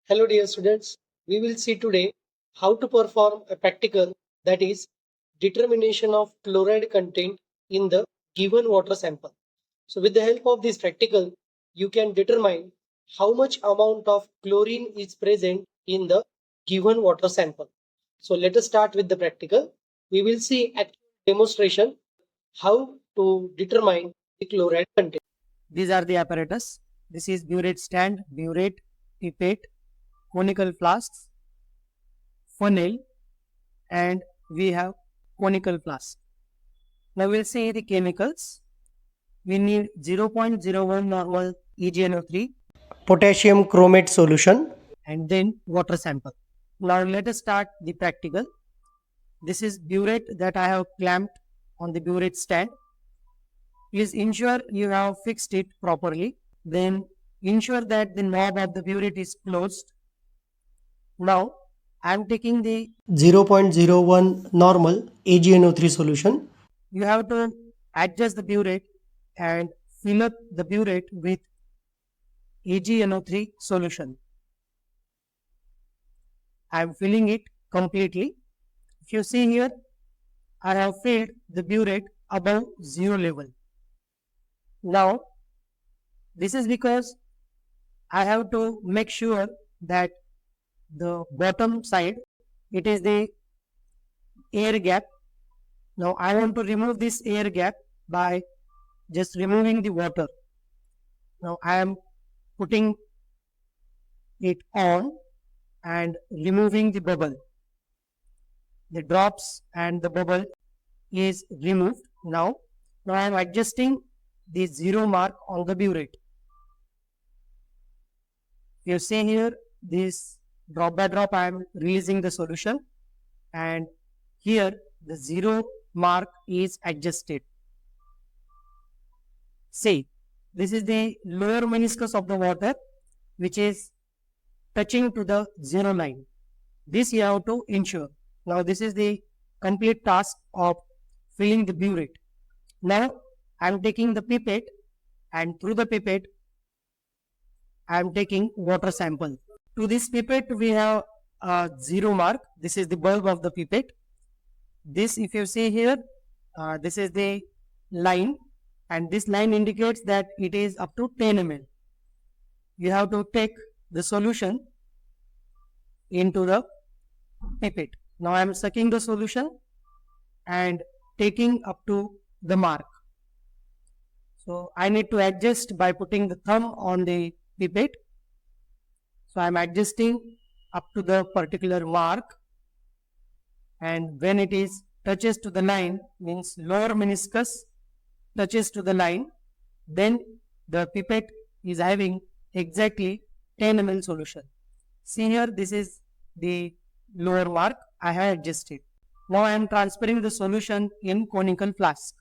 Hello dear students, we will see today how to perform a practical, that is determination of chloride content in the given water sample. So with the help of this practical, you can determine how much amount of chlorine is present in the given water sample. So let us start with the practical. We will see actual demonstration how to determine the chloride content. These are the apparatus. This is burette stand, burette, pipette, conical flasks, funnel, and we have conical flask. Now we'll see the chemicals. We need 0.01 normal EgNO3 Potassium chromate solution. and then water sample. Now let us start the practical. This is burette that I have clamped on the burette stand. Please ensure you have fixed it properly. Then ensure that the knob of the burette is closed. Now I am taking the 0.01 normal AgNO3 solution. you have to adjust the burette and fill up the burette with AgNO3 solution. I am filling it completely. If you see here, I have filled the burette above zero level. Now, this is because I have to make sure that the bottom side, it is the air gap. Now, I want to remove this air gap by just removing the water. Now, I am putting it on and removing the bubble. The drops and the bubble is removed. Now I am adjusting the zero mark on the burette. You see here, this drop by drop I am releasing the solution, and here the zero mark is adjusted. See, this is the lower meniscus of the water which is touching to the zero line. This you have to ensure. Now this is the complete task of filling the burette. Now I am taking the pipette, and through the pipette I am taking water sample. To this pipette we have a zero mark. This is the bulb of the pipette. This, if you see here, this is the line, and this line indicates that it is up to 10 ml. You have to take the solution into the pipette. Now I am sucking the solution and taking up to the mark. So I need to adjust by putting the thumb on the pipette. So I am adjusting up to the particular mark, and when it is touches to the line, means lower meniscus touches to the line, then the pipette is having exactly 10 ml solution. See here, this is the lower mark I have adjusted. Now I am transferring the solution in conical flask.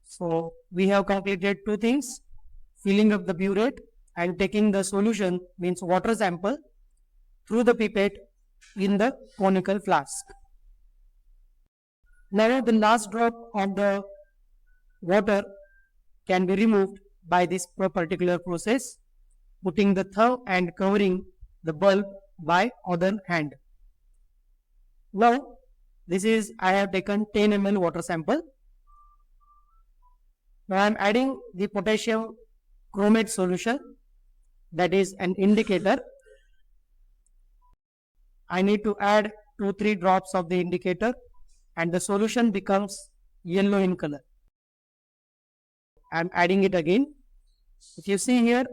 So we have completed two things: filling up the burette and taking the solution, means water sample, through the pipette in the conical flask. Now the last drop of the water can be removed by this particular process, putting the thumb and covering the bulb by other hand. Now this is, I have taken 10 ml water sample. Now I am adding the potassium chromate solution, that is an indicator. I need to add 2-3 drops of the indicator, and the solution becomes yellow in color. I am adding it again. If you see here,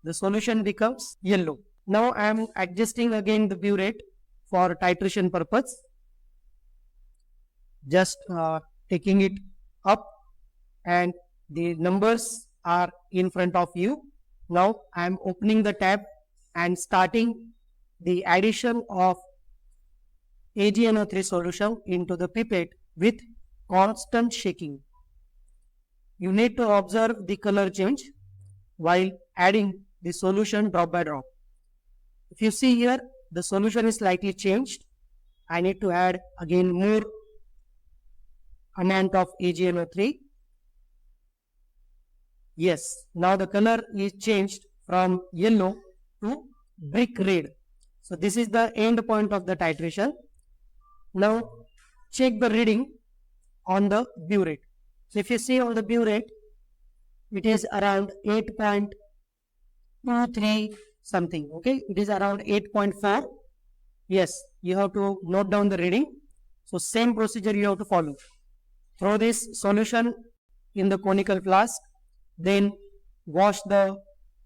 the solution becomes yellow. Now I am adjusting again the burette for titration purpose. Just taking it up, and the numbers are in front of you. Now I am opening the tab and starting the addition of AgNO3 solution into the pipette with constant shaking. You need to observe the color change while adding the solution drop by drop. If you see here, the solution is slightly changed. I need to add again more amount of AgNO3. Yes, now the color is changed from yellow to brick red. So this is the end point of the titration. Now check the reading on the burette. So if you see on the burette, it is around 8.23 something. Okay, it is around 8.4. Yes, you have to note down the reading. So same procedure you have to follow. Throw this solution in the conical flask, then wash the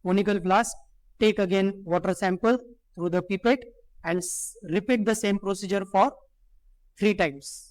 conical flask, take again water sample through the pipette and repeat the same procedure for 3 times.